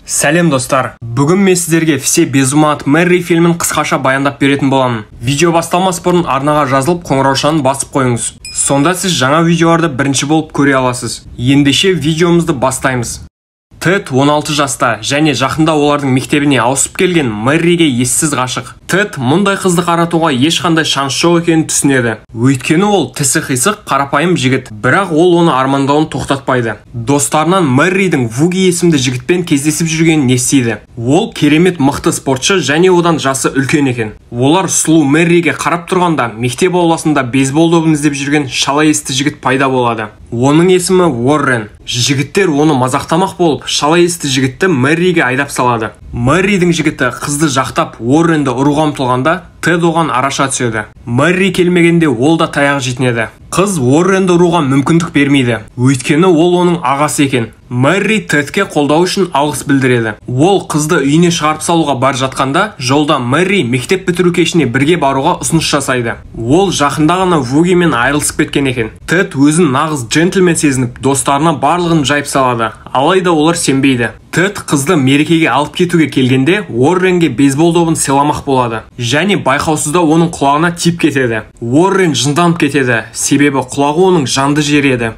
Сәлем достар. Бүгін мен сіздерге «Все без ума от Мэри» фильмін қысқаша баяндап беретін боламын. Видео басталмас бұрын арнаға жазылып қоңыраушаны басып қойыңыз. Сонда сіз жаңа видеоларды бірінші болып көре аласыз. Ендеше видеомызды бастаймыз. Тед 16 жаста және жақында олардың мектебіне ауысып келген Мэриге ессіз ғашық. Тед мұндай қызды қаратуға ешқандай шанс жоқ екенін түсінеді. Өйткені ол тісі қисық, қарапайым жігіт, бірақ ол оны армандауын тоқтатпайды. Достарынан Мэридің Вуги есімді жігітпен кездесіп жүргенін естиді. Ол керемет мықты спортшы және одан жасы үлкен екен. Олар сұлу Мэриге қарап тұрғанда мектеп ауласында бейсбол добын іздеп жүрген шала есті жігіт пайда болады. Оның есімі Уоррен. Жігіттер оны мазақтамақ болып, шала есті жігітті Мэриге айдап салады. Мэридің жігіті қызды жақтап Уорренді ұруға ұмтылғанда, Тед оған араша түседі. Мэри келмегенде ол да таяқ жейтін еді. Қыз Уорренді ұруға мүмкіндік бермейді, өйткені ол оның ағасы екен. Мэри Тедке қолдау үшін алғыс білдіреді. Ол қызды үйіне шығарып салуға бар жатқанда, жолда Мэри мектеп бітіру кешіне бірге баруға ұсыныс жасайды. Ол жақында ғана Вугимен айырылысып кеткен екен. Тед өзін нағыз джентльмен сезініп, достарына барлығын жайып салады. Алайда олар сенбейді. Тед қызды мерекеге алып кетуге келгенде Уорренге бейсбол добын сыйламақ болады. Және байқаусызда оның құлағына тиіп кетеді. Уоррен жынданып кетеді, себебі құлағы оның жанды жері еді.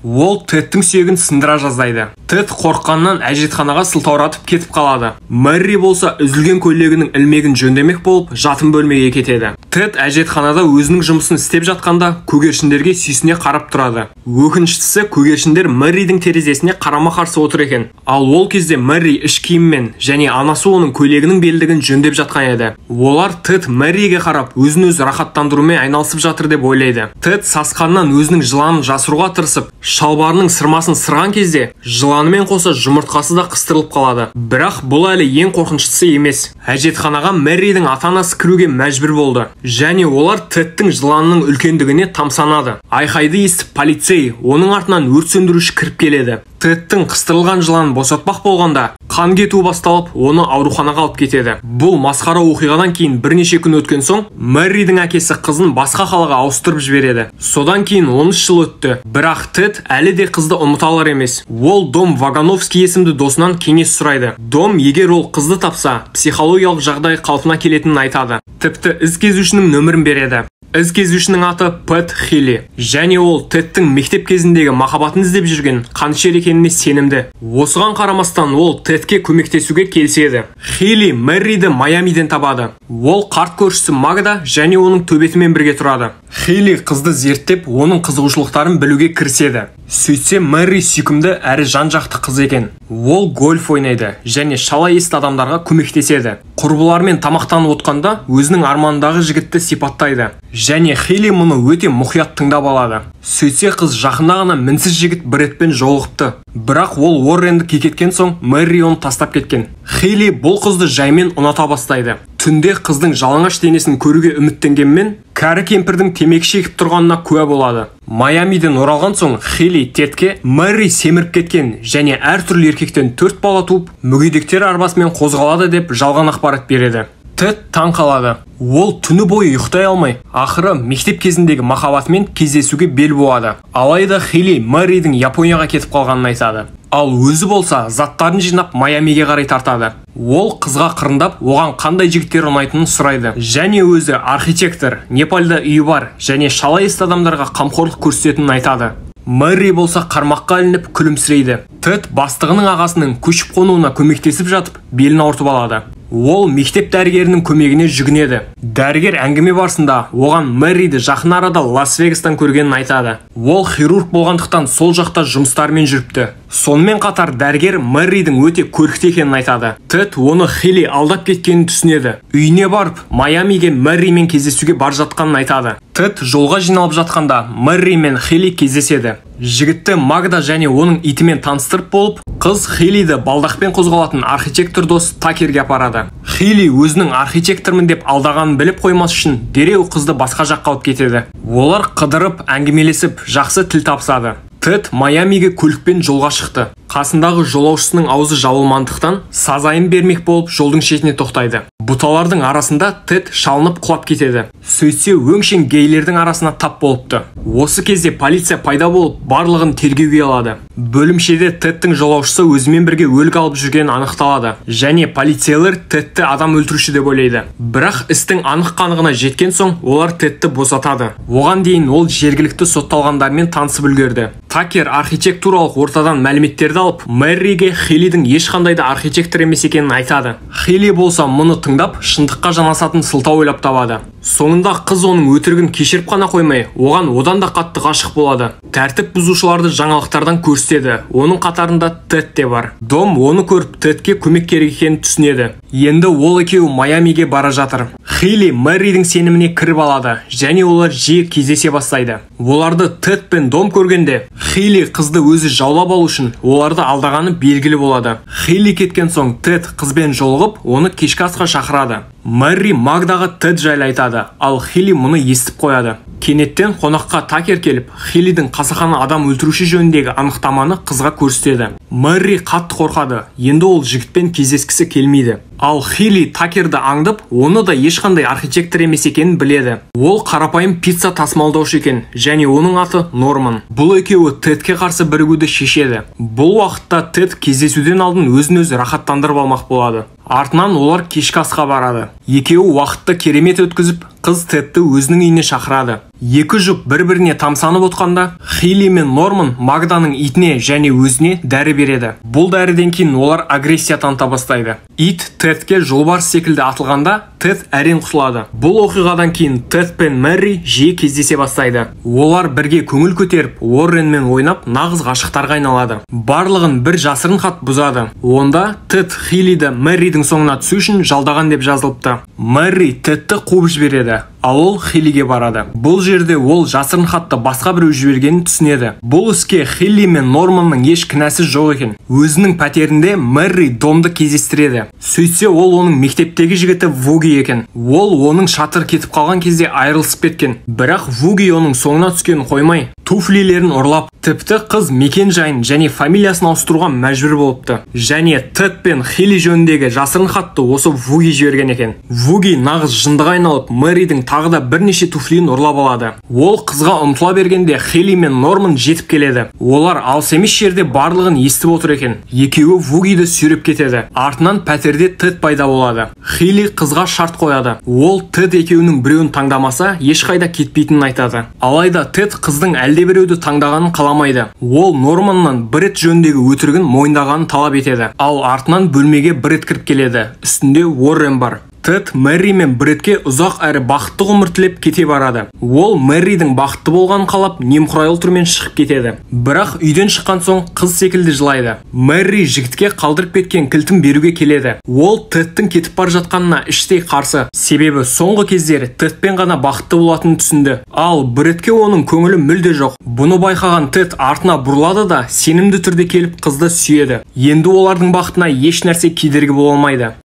Ол Тедтің сүйегін сындыра жаздайды. Тед қорыққаннан әжетханаға сылтауратып кетіп қалады. Мэри болса үзілген көйлегінің ілмегін жөндемек болып, жатын бөлмеге кетеді. Тед әжетханада өзінің жұмысын істеп жатқанда көгершіндерге сүйсіне қарап тұрады. Өкініштісі, көгершіндер Мэридің терезесіне қарама-қарсы отыр екен. Ал ол кезде Мэри іш киіммен және анасы оның көйлегінің белдігін жөндеп жатқан еді. Олар Тед Мэриге қарап өзін-өзі рахаттандырумен айналысып жатыр деп ойлайды. Тед сасқаннан өзінің жыланын жасыруға тырысып, шалбарының сырмасын сырған кезде жыланымен қоса жұмыртқасы да қыстырылып қалады. Бірақ бұл әлі ең қорқыныштысы емес. Әжетханаға Мэридің ата-анасы кіруге мәжбүр болды. Және олар Тедтің жыланының үлкендігіне тамсанады. Айқайды естіп полицей, оның артынан өрт сөндіруші кіріп келеді. Тедтің қыстырылған жыланын босатпақ болғанда, қан кету басталып, оны ауруханаға алып кетеді. Бұл масқара оқиғадан кейін бірнеше күн өткен соң, Мэридің әкесі қызын басқа қалаға ауыстырып жібереді. Содан кейін 13 жыл өтті. Бірақ Тед әлі де қызды ұмыта алар емес. Ол Дом Вагановский есімді досынан кеңес сұрайды. Дом, егер ол қызды тапса, психологиялық жағдай қалпына келетінін айтады. Тіпті із кезушінің нөмірін береді. Із кезушінің аты Пэт Хилли. Және ол Тедтің мектеп кезіндегі махаббатын іздеп жүрген қаншер екеніне сенімді. Осыған қарамастан ол Тедке көмектесуге келіседі. Хилли Мэриді Майамиден табады. Ол қарт көршісі Магда және оның төбетімен бірге тұрады. Хилли қызды зерттеп, оның қызығушылықтарын білуге кіріседі. Сөйтсе, Мэри сүйкімді әрі жан-жақты қыз екен. Ол гольф ойнайды және шала есті адамдарға көмектеседі. Құрбылармен тамақтанып отқанда өзінің армандағы жігітті сипаттайды. Және Хилли мұны өте мұқият тыңдап алады. Сөйтсе, қыз жақында ғана мінсіз жігіт Брэдпен жолығыпты. Бірақ ол Уорренді кекеткен соң, Мэри оны тастап кеткен. Хилли бұл қызды жаймен ұната бастайды. Түнде қыздың жалаңаш денесін көруге үміттенгенмен, кәрі кемпірдің темекі шегіп тұрғанына куә болады. Майамиден оралған соң, Хилли Тедке Мэри семіріп кеткен және әртүрлі еркектен 4 бала туып, мүгедектер арбасымен қозғалады деп жалған ақпарат береді. Тед таң қалады. Ол түні бойы ұйықтай алмай, ақыры мектеп кезіндегі махаббатымен кездесуге бел буады. Алайда Хилли Мэридің Японияға кетіп қалғанын айтады. Ал өзі болса, заттарын жинап Майамиге қарай тартады. Ол қызға қырындап, оған қандай жігіттер ұнайтынын сұрайды. Және өзі архитектор, Непалда үйі бар және шала есті адамдарға қамқорлық көрсететінін айтады. Мэри болса қармаққа ілініп күлімсірейді. Тед бастығының ағасының көшіп қонуына көмектесіп жатып, белін ауыртып алады. Ол мектеп дәрігерінің көмегіне жүгінеді. Дәрігер әңгіме барысында оған Мэриді жақын арада Лас-Вегастан көргенін айтады. Ол хирург болғандықтан сол жақта жұмыстармен жүріпті. Сонымен қатар дәрігер Мэридің өте көрікті екенін айтады. Тед оны Хилли алдап кеткенін түсінеді. Үйіне барып, Майамиге Мэримен кездесуге бар жатқанын айтады. Тед жолға жиналып жатқанда Мэри мен Хилли кездеседі. Жігітті Магда және оның итімен таныстырып болып, қыз Хиллиді балдақпен қозғалатын архитектор дос Такерге апарады. Хилли өзінің архитектормын деп алдағанын біліп қоймас үшін дереу қызды басқа жаққа алып кетеді. Олар қыдырып, әңгімелесіп, жақсы тіл табысады. Тед Майамиге көлікпен жолға шықты. Қасындағы жолаушысының аузы жабылмандықтан сазайын бермек болып жолдың шетіне тоқтайды. Бұталардың арасында Тед шалынып құлап кетеді. Сөйтсе өңшең гейлердің арасына тап болыпты. Осы кезде полиция пайда болып барлығын тергеуге алады. Бөлімшеде Тедтің жолаушысы өзімен бірге өлік алып жүргені анықталады. Және полицейлер Тедті адам өлтіруші деп ойлайды. Бірақ істің анық-қанығына жеткен соң олар Тедті босатады. Оған дейін ол жергілікті сотталғандармен танысып үлгерді. Такер архитектуралық ортадан мәліметтерді алып, Мэрриге Хейлидің ешқандай да архитектор емес екенін айтады. Хейли болса мұны тыңдап, шындыққа жанасатын сылтау ойлап табады. Соңында қыз оның өтірігін кешіріп қана қоймай, оған одан да қатты ғашық болады. Тәртіп бұзушыларды жаңалықтардан көрсетеді. Оның қатарында Тед те бар. Дом оны көріп Тедке көмек керек екенін түсінеді. Енді ол екеуі Майамиге бара жатыр. Хейли Мэрридің сеніміне кіріп алады, және олар жиі кездесе бастайды. Оларды Тед пен Дом көргенде, Хейли қызды өзі жаулап алу үшін оларды алдағаны белгілі болады. Хейли кеткен соң Тед қызбен жолығып, оны кешкі асқа шақырады. Мэрри Магдаға Тед жайлы айтады, ал Хейли мұны естіп қояды. Кенеттен қонаққа Такер келіп, Хейлидің қасақана адам өлтіруші жөніндегі анықтаманы қызға көрсетеді. Мэрри қатты қорқады, енді ол жігітпен кездескісі келмейді. Ал Хейли Такерді аңдып, оны да ешқандай архитектор емес екенін біледі. Ол қарапайым пицца тасымалдаушы екен, және оның аты Норман. Бұл екеуі Тедке қарсы бірігуді шешеді. Бұл уақытта Тед кездесуден алдын өзін-өзі рахаттандырып алмақ болады. Артынан олар кешкі асқа барады. Екеуі уақытты керемет өткізіп, қыз Тедті өзінің үйіне шақырады. Екі жұп бір-біріне тамсанып отқанда, Хейли мен Норман Магданың итіне және өзіне дәрі береді. Бұл дәріден кейін олар агрессия таныта бастайды. Ит Тедке жолбарыс секілді атылғанда, Тед әрең құтылады. Бұл оқиғадан кейін Тед пен Мэрри жиі кездесе бастайды. Олар бірге көңіл көтеріп, Уорренмен ойнап, нағыз ғашықтарға айналады. Барлығын бір жасырын хат бұзады. Онда Тед Хейлиді Мэрридің соңына түсу үшін жалдаған деп жазылыпты. Мэрри Тедті қуып жібереді, ал ол Хейлиге барады. Бұл жерде ол жасырын хатты басқа біреу жібергенін түсінеді. Бұл іске Хейли мен Норманның еш кінәсі жоқ екен. Өзінің пәтерінде Мэрри Домды кездестіреді. Сөйтсе ол оның мектептегі жігіті Вуги екен. Ол оның шатыр кетіп қалған кезде айырылысып кеткен. Бірақ Вуги оның соңына түскенін қоймай, туфлилерін ұрлап, тіпті қыз мекен жайын және фамилиясын ауыстыруға мәжбүр болыпты. Және Тед пен Хейли жөніндегі жасырын хатты осы Вуги жіберген екен. Вуги нағыз жындыға айналып, Мэрридің тағы да бірнеше туфлиін ұрлап алады. Ол қызға ұмтыла бергенде Хейли мен Норман жетіп келеді. Олар алыс емес жерде барлығын естіп отыр екен. Екеуі Вугиді сүйреп кетеді. Артынан пәтерде Тед пайда болады. Хейли қызға шарт қояды. Ол Тед екеуінің біреуін таңдамаса, ешқайда кетпейтінін айтады. Алайда Тед қыздың әлде біреуді таңдағанын қаламайды. Ол Норманнан Бред жөніндегі өтірігін мойындағанын талап етеді. Ал артынан бөлмеге Бред кіріп келеді. Үстінде Уоррен бар. Тед Мэрри мен Бредке ұзақ әрі бақытты ғұмыр тілеп кете барады. Ол Мэрридің бақытты болғанын қалап, немқұрайлы түрмен шығып кетеді. Бірақ үйден шыққан соң қыз секілді жылайды. Мэрри жігітке қалдырып кеткен кілтін беруге келеді. Ол Тедтің кетіп бар жатқанына іштей қарсы. Себебі соңғы кездері Тедпен ғана бақытты болатынын түсінді. Ал Бредке оның көңілі мүлде жоқ. Бұны байқаған Тед артына бұрылады да сенімді түрде келіп қызды сүйеді. Енді олардың бақытына еш нәрсе кедергі бола алмайды.